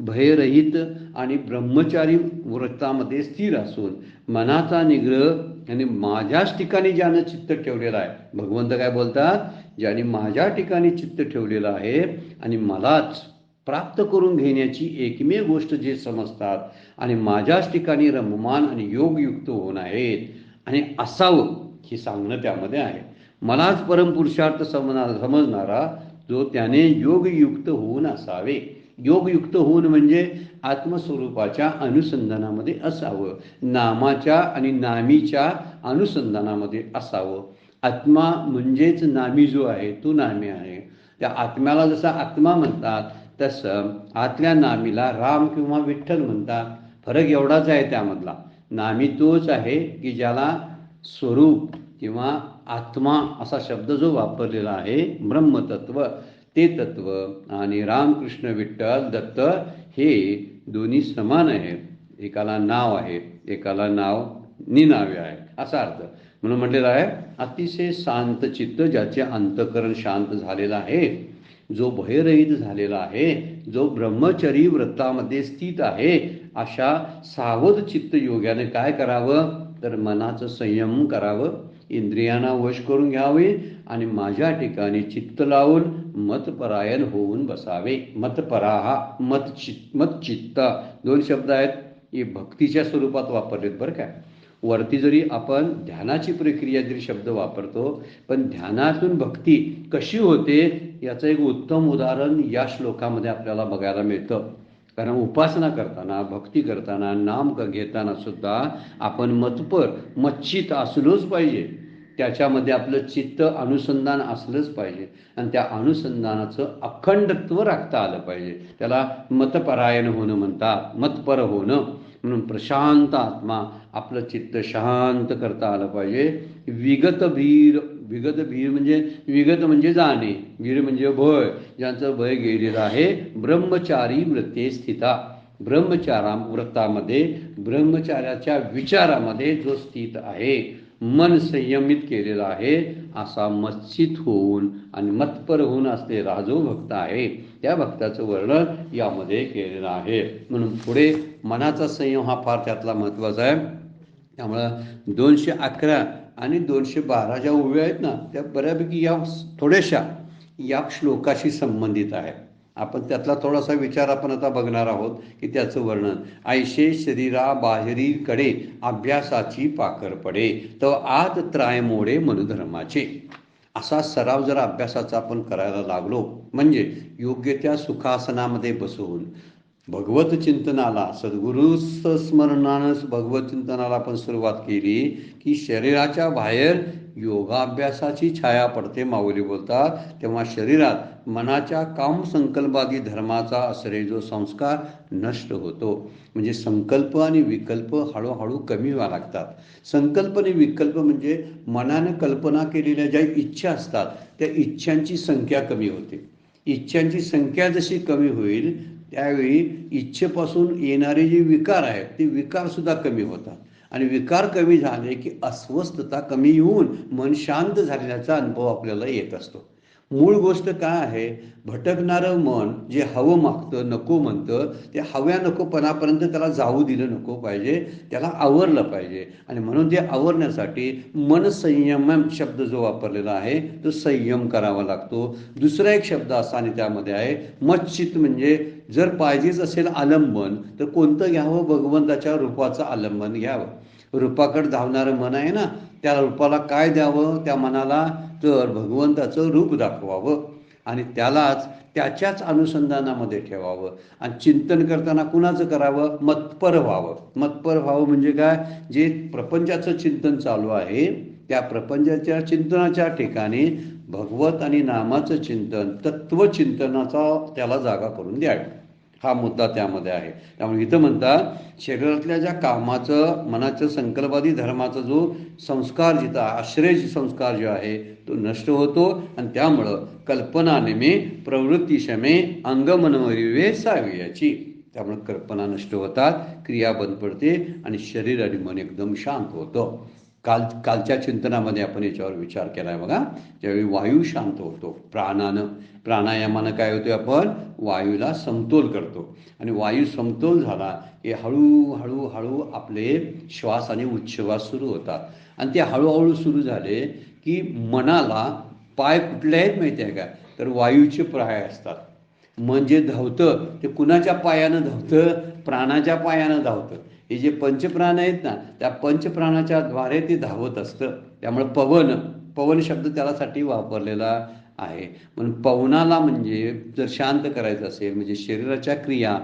भयरहित आणि ब्रह्मचारी व्रतामध्ये स्थिर असून मनाचा निग्रह आणि माझ्याच ठिकाणी ज्यानं चित्त ठेवलेलं आहे, भगवंत काय बोलतात, ज्याने माझ्या ठिकाणी चित्त ठेवलेलं आहे आणि मलाच प्राप्त करून घेण्याची एकमेव गोष्ट जे समजतात आणि माझ्याच ठिकाणी रममान आणि योगयुक्त होऊन आहेत आणि असावं हे सांगणं त्यामध्ये आहे. मलाच परमपुरुषार्थ समजणारा जो त्याने योगयुक्त होऊन असावे. योगयुक्त होऊन म्हणजे आत्मस्वरूपाच्या अनुसंधानामध्ये असावं, नामाच्या आणि नामीच्या अनुसंधानामध्ये असावं. आत्मा म्हणजेच नामी जो आहे तो नामी आहे. त्या आत्म्याला जसा आत्मा म्हणतात तसं आतल्या नामीला राम किंवा विठ्ठल म्हणतात. फरक एवढाच आहे त्यामधला. नामी तोच आहे की ज्याला स्वरूप किंवा आत्मा असा शब्द जो वापरलेला आहे, ब्रह्मतत्व ते तत्व आणि रामकृष्ण विठ्ठल दत्त हे दोन्ही समान आहेत. एकाला नाव आहे, एकाला नाव निनावे आहे असा अर्थ. म्हणून म्हटलेलं आहे अतिशय शांत चित्त, ज्याचे अंतःकरण शांत झालेलं आहे, जो भयरहित झालेला आहे, जो ब्रह्मचरी व्रतामध्ये स्थित आहे, अशा सावध चित्त योग्याने काय करावं तर मनाचं संयम करावं, इंद्रियांना वश करून घ्यावे आणि माझ्या ठिकाणी चित्त लावून मतपरायण होऊन बसावे. मतपराहा मतचित्त दोन शब्द आहेत, हे भक्तीच्या स्वरूपात वापरलेत बरं काय. वरती जरी आपण ध्यानाची प्रक्रिया जरी शब्द वापरतो, पण ध्यानातून भक्ती कशी होते याचं एक उत्तम उदाहरण या श्लोकामध्ये आपल्याला बघायला मिळतं. कारण उपासना करताना, भक्ती करताना, नाम घेताना सुद्धा आपण मच्चित असलोच पाहिजे. त्याच्यामध्ये आपलं चित्त अनुसंधान असलंच पाहिजे आणि त्या अनुसंधानाचं अखंडत्व राखता आलं पाहिजे. त्याला मतपरायण होणं म्हणतात, मतपर होणं. म्हणून प्रशांत आत्मा, आपलं चित्त शांत करता आलं पाहिजे. विगत भीर म्हणजे जाणे, भीर म्हणजे भय, ज्यांचं भय गेलेलं आहे. ब्रह्मचारी व्रते स्थिता, व्रतामध्ये ब्रह्मचार्याच्या विचारामध्ये जो स्थित आहे, मन संयमित केलेलं आहे, असा मच्चित होऊन आणि मतपर होऊन असलेला जो भक्त आहे त्या भक्ताचं वर्णन यामध्ये केलेलं आहे. म्हणून पुढे मनाचा संयम हा फार त्यातला महत्त्वाचा आहे. त्यामुळं 211 आणि 212 ज्या ओव्या आहेत ना, त्या बऱ्यापैकी या थोड्याशा या श्लोकाशी संबंधित आहे. आपण त्यातला थोडासा विचार आपण आता बघणार आहोत की त्याचं वर्णन. ऐशे शरीरा बाहेरीकडे अभ्यासाची पाकर पडे, तो आत त्राय मोडे मनोधर्माचे. असा सराव जर अभ्यासाचा आपण करायला लागलो, म्हणजे योग्य त्या सुखासनामध्ये बसून भगवत चिंतनाला, सद्गुरु स्मरणानं भगवत चिंतनाला आपण सुरुवात केली की शरीराच्या बाहेर योगाभ्यासाची छाया पडते, माऊली बोलतात. तेव्हा शरीरात मनाच्या काम संकल्पादी धर्माचा आश्रय जो संस्कार नष्ट होतो. म्हणजे संकल्प आणि विकल्प हळूहळू कमी व्हायला लागतात. संकल्प आणि विकल्प म्हणजे मनाने कल्पना केलेल्या ज्या इच्छा असतात त्या इच्छांची संख्या कमी होते. इच्छांची संख्या जशी कमी होईल त्यावेळी इच्छेपासून येणारे जे विकार आहेत ते विकारसुद्धा कमी होतात आणि विकार कमी झाले की अस्वस्थता कमी होऊन मन शांत झालेल्याचा अनुभव आपल्याला येत असतो. मूळ गोष्ट काय आहे, भटकणारं मन जे हवं मागतं, नको म्हणतं, ते हव्या नकोपणापर्यंत त्याला जाऊ दिलं नको पाहिजे, त्याला आवरलं पाहिजे. आणि म्हणून ते आवरण्यासाठी मन संयम शब्द जो वापरलेला आहे तो संयम करावा लागतो. दुसरा एक शब्द असा आणि त्यामध्ये आहे मच्चित, म्हणजे जर पाहिजेच असेल आलंबन तर कोणतं घ्यावं, भगवंताच्या रूपाचं आलंबन घ्यावं. रूपाकडे धावणारं मन आहे ना, त्या रूपाला काय द्यावं त्या मनाला, तर भगवंताचं रूप दाखवावं आणि त्यालाच त्याच्याच अनुसंधानामध्ये ठेवावं. आणि चिंतन करताना कुणाचं करावं, मतपर व्हावं. मतपर व्हावं म्हणजे काय, जे प्रपंचाचं चिंतन चालू आहे त्या प्रपंचाच्या चिंतनाच्या ठिकाणी भगवत आणि नामाचं चिंतन, तत्वचिंतनाचा त्याला जागा करून द्यावी, हा मुद्दा त्यामध्ये आहे. त्यामुळे इथं म्हणतात शरीरातल्या ज्या कामाचं, मनाचं संकल्पादी धर्माचा जो संस्कार, जिथं आश्रय संस्कार जो आहे तो नष्ट होतो आणि त्यामुळं कल्पनानेमे प्रवृत्तीशमे अंगमनमरिवे सावियाची. त्यामुळे कल्पना नष्ट होतात, क्रिया बंद पडते आणि शरीर आणि मन एकदम शांत होतं. कालच्या चिंतनामध्ये आपण याच्यावर विचार केला आहे बघा. ज्यावेळी वायू शांत होतो प्राणायामानं काय होतं, आपण वायूला समतोल करतो आणि वायू समतोल झाला की हळूहळू हळू आपले श्वास आणि उच्छ्वास सुरू होतात. आणि ते हळूहळू सुरू झाले की मनाला पाय कुठले आहेत माहिती आहे का, तर वायूचे पाय असतात. मन जे धावतं ते कुणाच्या पायानं धावतं, प्राणाच्या पायानं धावतं. हे जे पंचप्राण आहेत ना, त्या पंचप्राणाच्या द्वारे ते धावत असतं. त्यामुळे पवन शब्द त्यासाठी वापरलेला आहे. म्हणून पवनाला म्हणजे जर शांत करायचं असेल म्हणजे शरीराच्या क्रिया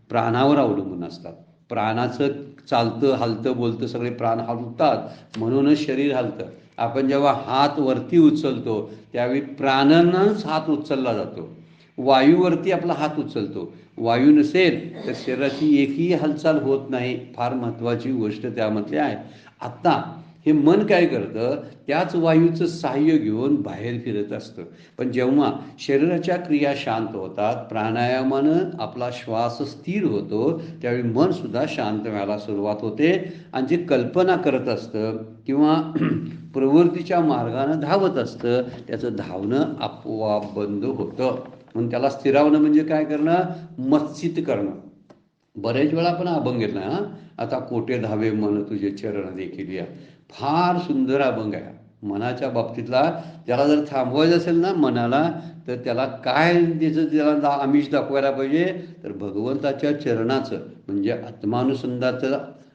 प्राणावर अवलंबून असतात. प्राणाचं चालतं हलतं बोलतं सगळे प्राण हलतात म्हणूनच शरीर हलतं. आपण जेव्हा हात वरती उचलतो त्यावेळी प्राणानंच हात उचलला जातो. वायूवरती आपला हात उचलतो. वायू नसेल तर शरीराची एकही हालचाल होत नाही. फार महत्त्वाची गोष्ट त्यामधली आहे. आता हे मन काय करतं, त्याच वायूचं सहाय्य घेऊन बाहेर फिरत असतं. पण जेव्हा शरीराच्या क्रिया शांत होतात, प्राणायामानं आपला श्वास स्थिर होतो, त्यावेळी मनसुद्धा शांत व्हायला सुरुवात होते. आणि जे कल्पना करत असतं किंवा प्रवृत्तीच्या मार्गानं धावत असतं त्याचं धावणं आपोआप बंद होतं. म्हणून त्याला स्थिरावणं म्हणजे काय करणं, मत्सित करणं. बरेच वेळा आपण अभंग घेतला हा, आता कोठे धावे मन तुझे चरण देखील या. फार सुंदर अभंग आहे मनाच्या बाबतीतला. त्याला जर थांबवायचं असेल ना मनाला, तर त्याला काय त्याला आमिष दाखवायला पाहिजे, तर भगवंताच्या चरणाचं म्हणजे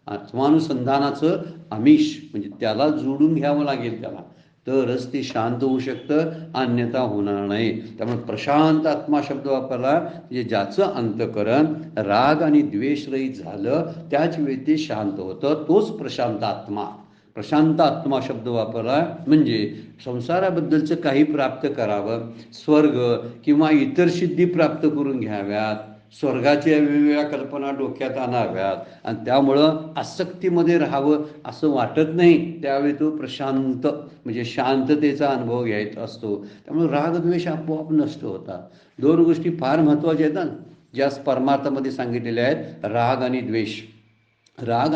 आत्मानुसंधानाचं आमिष म्हणजे त्याला जोडून घ्यावं लागेल त्याला, तरच ते शांत होऊ शकतं, अन्यथा होणार नाही. त्यामुळे प्रशांत आत्मा शब्द वापरला म्हणजे ज्याचं अंतःकरण राग आणि द्वेषरहित झालं त्याच वेळी ते शांत होतं, तोच प्रशांत आत्मा. प्रशांत आत्मा शब्द वापरला म्हणजे संसाराबद्दलचं काही प्राप्त करावं, स्वर्ग किंवा इतर सिद्धी प्राप्त करून घ्याव्यात, स्वर्गाच्या वेगवेगळ्या कल्पना डोक्यात आणाव्यात आणि त्यामुळं आसक्तीमध्ये राहावं असं वाटत नाही. त्यावेळी तो प्रशांत म्हणजे शांततेचा अनुभव घ्यायचा असतो. त्यामुळे रागद्वेष आपोआप नष्ट होतात. दोन गोष्टी फार महत्त्वाच्या आहेत ना ज्या परमार्थामध्ये सांगितलेल्या आहेत, राग आणि द्वेष. राग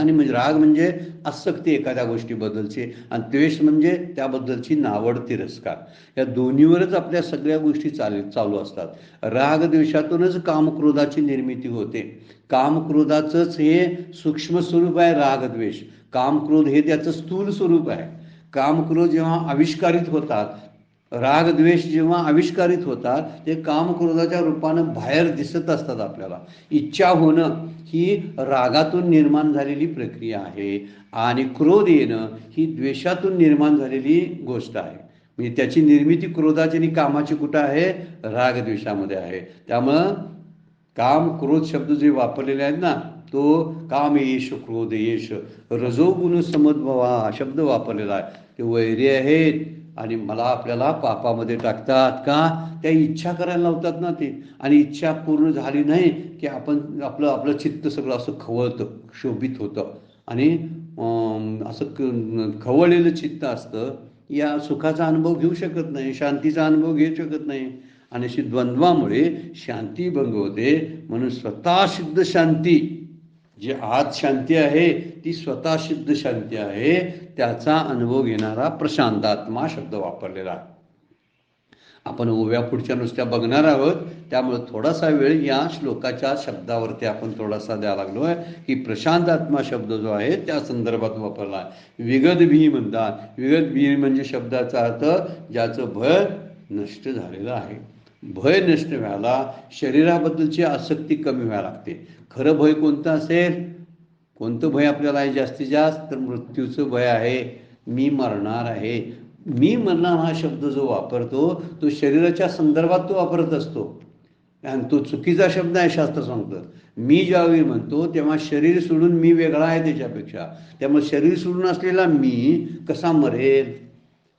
म्हणजे आसक्ती एखाद्या गोष्टीबद्दलची आणि द्वेष म्हणजे त्याबद्दलची नावड तिरस्कार. या दोन्हीवरच आपल्या सगळ्या गोष्टी चालू असतात. राग द्वेषातूनच कामक्रोधाची निर्मिती होते. कामक्रोधाचंच हे सूक्ष्म स्वरूप आहे रागद्वेष. कामक्रोध हे त्याचं स्थूल स्वरूप आहे. कामक्रोध जेव्हा आविष्कारित होतात, रागद्वेष जेव्हा आविष्कारित होतात, ते कामक्रोधाच्या रूपानं बाहेर दिसत असतात आपल्याला. इच्छा होणं ही रागातून निर्माण झालेली प्रक्रिया आहे आणि क्रोध येणं ही द्वेषातून निर्माण झालेली गोष्ट आहे. म्हणजे त्याची निर्मिती क्रोधाची आणि कामाची कुठं आहे, रागद्वेषामध्ये आहे. त्यामुळं काम क्रोध शब्द जे वापरलेले आहेत ना, तो काम येश क्रोध येश रजोगुण समद्भवा शब्द वापरलेला आहे. ते वैरी आहेत आणि आपल्याला पापामध्ये टाकतात. का, त्या इच्छा करायला लावतात ना ते, आणि इच्छा पूर्ण झाली नाही की आपण आपलं चित्त सगळं असं खवळतं, शोभित होतं आणि असं खवळलेलं चित्त असतं. या सुखाचा अनुभव घेऊ शकत नाही, शांतीचा अनुभव घेऊ शकत नाही आणि अशी द्वंद्वामुळे शांती भंग होते. म्हणून स्वतः सिद्ध शांती, जी आत शांती आहे ती स्वतः सिद्ध शांती आहे, त्याचा अनुभव घेणारा प्रशांत आत्मा शब्द वापरलेला आहे. आपण ओव्या पुढच्या नुसत्या बघणार आहोत, त्यामुळे थोडासा वेळ या श्लोकाच्या शब्दावरती आपण थोडासा द्यायला लागलो आहे की प्रशांत आत्मा शब्द जो आहे त्या संदर्भात वापरला आहे. विगत भी म्हणतात. विगत भी म्हणजे शब्दाचा अर्थ ज्याचं भय नष्ट झालेलं आहे. भय नष्ट व्हायला शरीराबद्दलची आसक्ती कमी व्हायला लागते. खरं भय कोणतं असेल, कोणतं भय आपल्याला आहे जास्तीत जास्त, तर मृत्यूचं भय आहे. मी मरणार आहे. मी मरणार हा शब्द जो वापरतो तो शरीराच्या संदर्भात तो वापरत असतो आणि तो चुकीचा शब्द आहे. शास्त्र सांगतं मी ज्यावेळी म्हणतो तेव्हा शरीर सोडून मी वेगळा आहे त्याच्यापेक्षा. त्यामुळे शरीर सोडून असलेला मी कसा मरेल,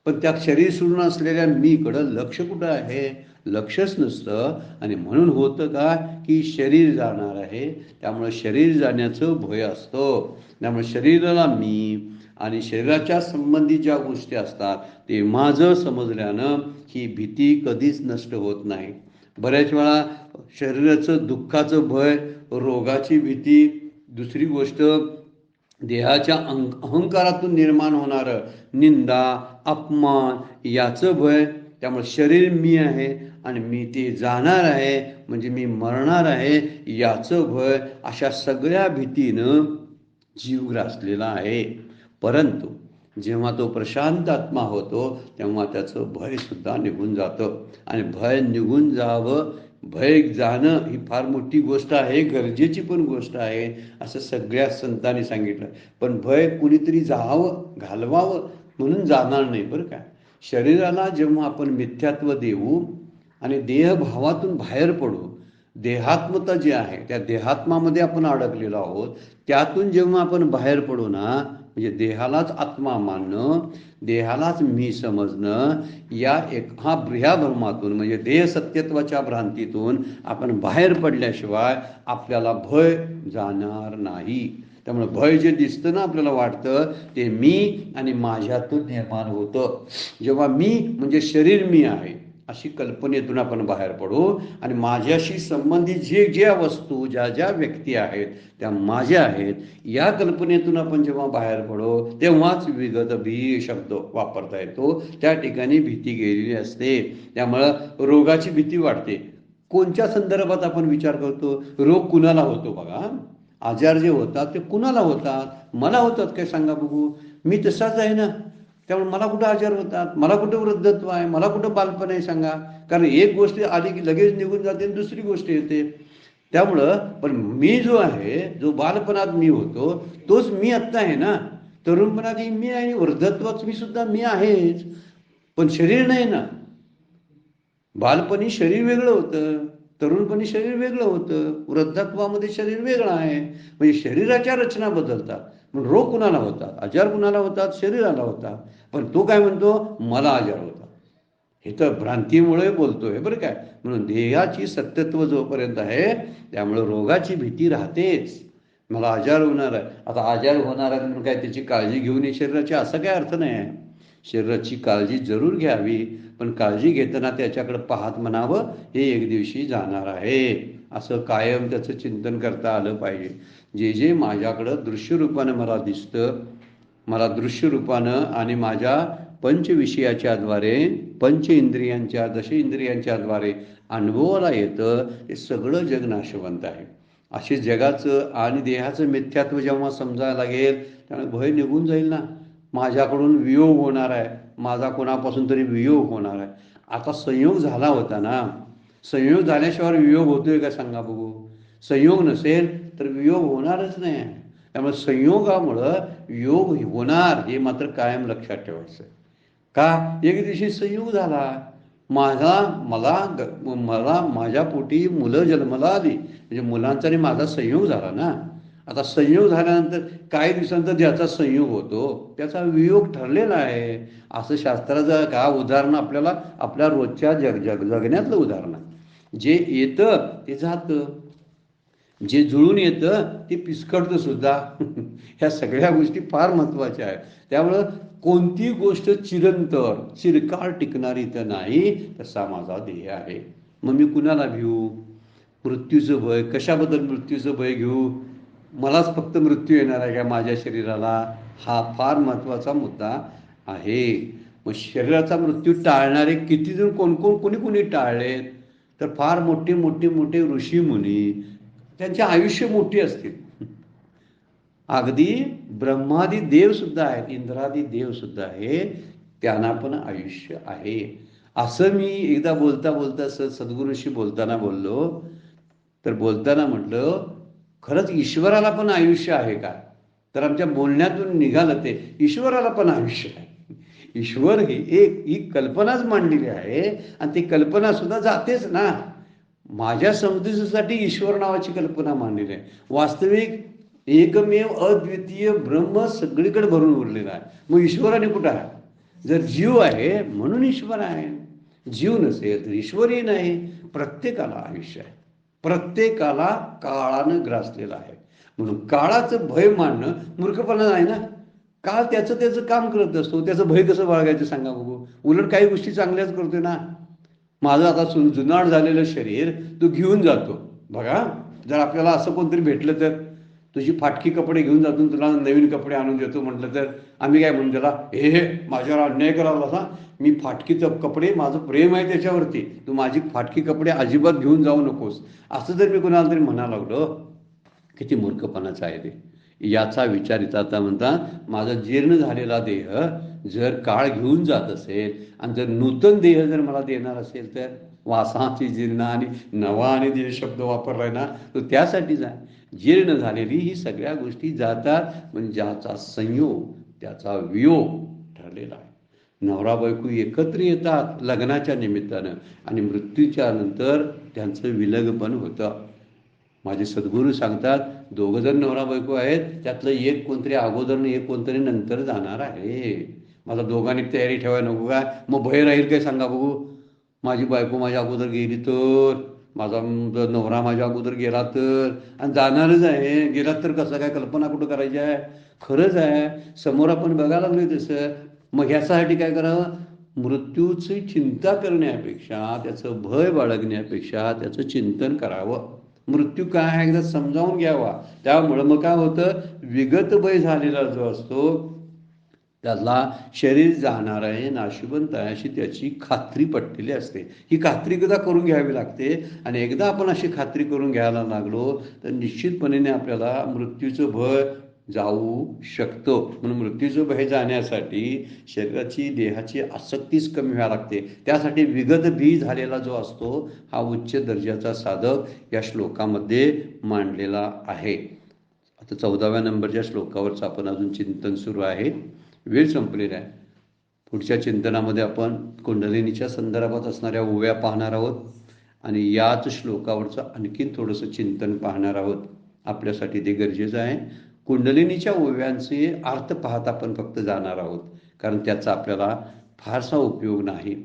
पण त्या शरीर सोडून असलेल्या मीकडं लक्ष कुठं आहे, लक्षच नसतं. आणि म्हणून होतं का की शरीर जाणार आहे, त्यामुळे शरीर जाण्याचं भय असतो. त्यामुळे शरीराला मी आणि शरीराच्या संबंधित ज्या गोष्टी असतात ते माझं समजल्यानं ही भीती कधीच नष्ट होत नाही. बऱ्याच वेळा शरीराचं दुःखाचं भय, रोगाची भीती, दुसरी गोष्ट देहाच्या अहंकारातून निर्माण होणारं निंदा, अपमान याचं भय. त्यामुळे शरीर मी आहे आणि मी ते जाणार आहे, म्हणजे मी मरणार आहे याचं भय. अशा सगळ्या भीतीनं जीव ग्रासलेला आहे. परंतु जेव्हा तो प्रशांत आत्मा होतो तेव्हा त्याचं भयसुद्धा निघून जातं. आणि भय निघून जावं, भय जाणं ही फार मोठी गोष्ट आहे, गरजेची पण गोष्ट आहे, असं सगळ्या संतांनी सांगितलं. पण भय कुणीतरी जावं, घालवावं म्हणून जाणार नाही बरं का. शरीराला जेव्हा आपण मिथ्यात्व देऊ आणि देहभावातून बाहेर पडू, देहात्मता जी आहे त्या देहात्मामध्ये आपण अडकलेलो आहोत, त्यातून जेव्हा आपण बाहेर पडू ना, म्हणजे देहालाच आत्मा मानणं, देहालाच मी समजणं, ह्या भ्रमातून म्हणजे देह सत्यत्वाच्या भ्रांतीतून आपण बाहेर पडल्याशिवाय आपल्याला भय जाणार नाही. त्यामुळे भय जे दिसतं ना आपल्याला वाटतं ते मी आणि माझ्यातून निर्माण होतं. जेव्हा मी म्हणजे शरीर मी आहे अशी कल्पनेतून आपण बाहेर पडू आणि माझ्याशी संबंधित ज्या वस्तू, ज्या व्यक्ती आहेत त्या माझ्या आहेत, या कल्पनेतून आपण जेव्हा बाहेर पडू तेव्हाच विगत भी शब्द वापरता येतो. त्या ठिकाणी भीती गेलेली असते. त्यामुळं रोगाची भीती वाटते. कोणत्या संदर्भात आपण विचार करतो? रोग कुणाला होतो बघा. आजार जे होतात ते कुणाला होतात? मला होतात काय सांगा बघू? मी तसाच आहे ना. त्यामुळे मला कुठं आजार होतात? मला कुठं वृद्धत्व आहे? मला कुठं बालपण आहे सांगा? कारण एक गोष्ट आली की लगेच निघून जाते आणि दुसरी गोष्ट येते. त्यामुळं पण मी जो आहे, जो बालपणात मी होतो तोच मी आत्ता आहे ना. तरुणपणातही मी आहे, वृद्धत्वात मी सुद्धा मी आहेच, पण शरीर नाही ना. बालपणी शरीर वेगळं होतं, तरुणपणी शरीर वेगळं होतं, वृद्धत्वामध्ये शरीर वेगळं आहे. म्हणजे शरीराच्या रचना बदलतात. म्हणून रोग कुणाला होतात, आजार कुणाला होतात? शरीराला होतात. पण तो काय म्हणतो? मला आजार होता. हे तर भ्रांतीमुळे बोलतोय बरं काय. म्हणून देहाची सत्यत्व जोपर्यंत आहे त्यामुळे रोगाची भीती राहतेच. मला आजार होणार आहे, आता आजार होणार आहे म्हणून काय त्याची काळजी घेऊन ये शरीराची, असा काय अर्थ नाही आहे. शरीराची काळजी जरूर घ्यावी, पण काळजी घेताना त्याच्याकडे पाहत म्हणावं हे एक दिवशी जाणार आहे, असं कायम त्याचं चिंतन करता आलं पाहिजे. जे माझ्याकडं दृश्यरूपानं मला दिसतं, मला दृश्यरूपानं आणि माझ्या पंचविषयाच्याद्वारे, पंच इंद्रियांच्या, दश इंद्रियांच्याद्वारे अनुभवाला येतं, हे सगळं जग नाशवंत आहे. असे जगाचं आणि देहाचं मिथ्यात्व जेव्हा समजायला लागेल त्यामुळे भय निघून जाईल ना. माझ्याकडून वियोग होणार आहे, माझा कोणापासून तरी वियोग होणार आहे. आता संयोग झाला होता ना, संयोग झाल्याशिवाय वियोग होतोय का सांगा बघू? संयोग नसेल तर वियोग होणारच नाही. त्यामुळे संयोगामुळं योग होणार हे मात्र कायम लक्षात ठेवायचं. का? एक दिवशी संयोग झाला, मला माझ्या पोटी मुलं जन्माला आली, म्हणजे मुलांचा आणि माझा संयोग झाला ना. आता संयोग झाल्यानंतर काही दिवसानंतर ज्याचा संयोग होतो त्याचा वियोग ठरलेला आहे. असं शास्त्राचं का उदाहरण आपल्याला आपल्या रोजच्या जगण्यातलं उदाहरण आहे. जे येतं ते जातं, जे जुळून येतं ते पिसकटतं सुद्धा. ह्या सगळ्या गोष्टी फार महत्त्वाच्या आहेत. त्यामुळं कोणती गोष्ट चिरकाळ टिकणारी तर नाही, तसा माझा देह आहे. मग मी कुणाला भिऊ? मृत्यूचं भय. कशाबद्दल मृत्यूचं भय घेऊ? मलाच फक्त मृत्यू येणार आहे का माझ्या शरीराला? हा फार महत्त्वाचा मुद्दा आहे. मग शरीराचा मृत्यू टाळणारे किती जण, कोणी कोणी टाळलेत? तर फार मोठे ऋषीमुनी, त्यांचे आयुष्य मोठी असतील. अगदी ब्रह्मादी देव सुद्धा आहेत, इंद्रादी देव सुद्धा आहे, त्यांना पण आयुष्य आहे. असं मी एकदा बोलता सद्गुरूशी बोलताना बोललो. तर बोलताना म्हटलं, खरंच ईश्वराला पण आयुष्य आहे का? तर आमच्या बोलण्यातून निघालं ते ईश्वराला पण आयुष्य आहे. ईश्वर ही कल्पनाच मांडलेली आहे आणि ती कल्पना सुद्धा जातेच ना. माझ्या समजुतीसाठी ईश्वर नावाची कल्पना मांडलेली आहे. वास्तविक एकमेव अद्वितीय ब्रह्म सगळीकडे भरून उरलेला आहे. मग ईश्वराने कुठं आहे? जर जीव आहे म्हणून ईश्वर आहे, जीव नसेल तर ईश्वरही नाही. प्रत्येकाला आयुष्य आहे, प्रत्येकाला काळानं ग्रासलेला आहे. म्हणून काळाचं भय मानणं मूर्खपणा आहे ना. काळ त्याचं काम करत असतो, त्याचं भय कसं बाळगायचं सांगा बघू? उलट काही गोष्टी चांगल्याच करतोय ना. माझं आता जुनाट झालेलं शरीर तो घेऊन जातो बघा. जर आपल्याला असं कोणतरी भेटलं तर तुझी फाटकी कपडे घेऊन जातून तुला नवीन कपडे आणून देतो म्हटलं तर आम्ही काय म्हणून त्याला हे माझ्यावर अन्याय करायला असा, मी फाटकी कपडे, माझं प्रेम आहे त्याच्यावरती, तू माझी फाटकी कपडे अजिबात घेऊन जाऊ नकोस, असं जर मी कोणाला तरी म्हणायला लागलो, किती मूर्खपणाचं आहे ते. याचा विचार इथं आता म्हणता, माझा जीर्ण झालेला देह जर काळ घेऊन जात असेल आणि जर नूतन देह जर मला देणार असेल तर वासाची जीर्ण आणि नवा आणि देह शब्द वापरलाय ना, तो त्यासाठीच आहे. जीर्ण झालेली ही सगळ्या गोष्टी जातात, म्हणजे ज्याचा संयोग त्याचा वियोग ठरलेला आहे. नवरा बायको एकत्र येतात लग्नाच्या निमित्तानं आणि मृत्यूच्या नंतर त्यांचं विलगपण होतं. माझे सद्गुरू सांगतात, दोघं जण नवरा बायको आहेत, त्यातलं एक कोणतरी अगोदर एक कोणतरी नंतर जाणार आहे. मला दोघांनी तयारी ठेवायला नको काय? मग भय राहील काय सांगा बघू? माझी बायको माझ्या अगोदर गेली तर, माझा नवरा माझ्या अगोदर गेला तर, आणि जाणारच आहे, गेला तर कसं काय, कल्पना कुठं करायची आहे? खरंच आहे, समोर आपण बघायला लागलोय तसं. मग ह्याच्यासाठी काय करावं? मृत्यूची चिंता करण्यापेक्षा, त्याचं भय बाळगण्यापेक्षा त्याचं चिंतन करावं. मृत्यू काय आहे एकदा समजावून घ्यावा. त्यामुळं मग काय होतं, विगत भय झालेला जो असतो त्याला शरीर जाणार आहे, नाशिवंत आहे अशी त्याची खात्री पटलेली असते. ही खात्री एकदा करून घ्यावी लागते आणि एकदा आपण अशी खात्री करून घ्यायला लागलो तर निश्चितपणे आपल्याला मृत्यूचं भय जाऊ शकतो. म्हणून मृत्यूचं भय जाण्यासाठी शरीराची, देहाची आसक्तीच कमी व्हायला लागते. त्यासाठी विगत भी झालेला जो असतो हा उच्च दर्जाचा साधक या श्लोकामध्ये मांडलेला आहे. आता 14व्या नंबरच्या श्लोकावरचं आपण अजून चिंतन सुरू आहे. वेळ संपलेला आहे. पुढच्या चिंतनामध्ये आपण कुंडलिनीच्या संदर्भात असणाऱ्या ओव्या पाहणार आहोत आणि याच श्लोकावरचं आणखीन थोडंसं चिंतन पाहणार आहोत. आपल्यासाठी ते गरजेचं आहे. कुंडलिनीच्या ओव्यांचे अर्थ पाहत आपण फक्त जाणार आहोत, कारण त्याचा आपल्याला फारसा उपयोग नाही.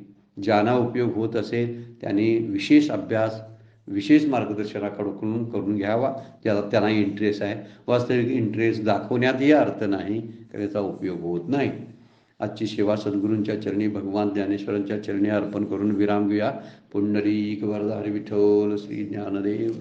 ज्यांना उपयोग होत असेल त्यांनी विशेष अभ्यास, विशेष मार्गदर्शनाकडून करून घ्यावा. त्यांना इंटरेस्ट आहे. वास्तविक इंटरेस्ट दाखवण्यातही अर्थ नाही, कारण त्याचा उपयोग होत नाही. आजची सेवा सद्गुरूंच्या चरणी, भगवान ज्ञानेश्वरांच्या चरणी अर्पण करून विराम घेऊया. पुंडलिक वरदारी विठ्ठल श्री ज्ञानदेव.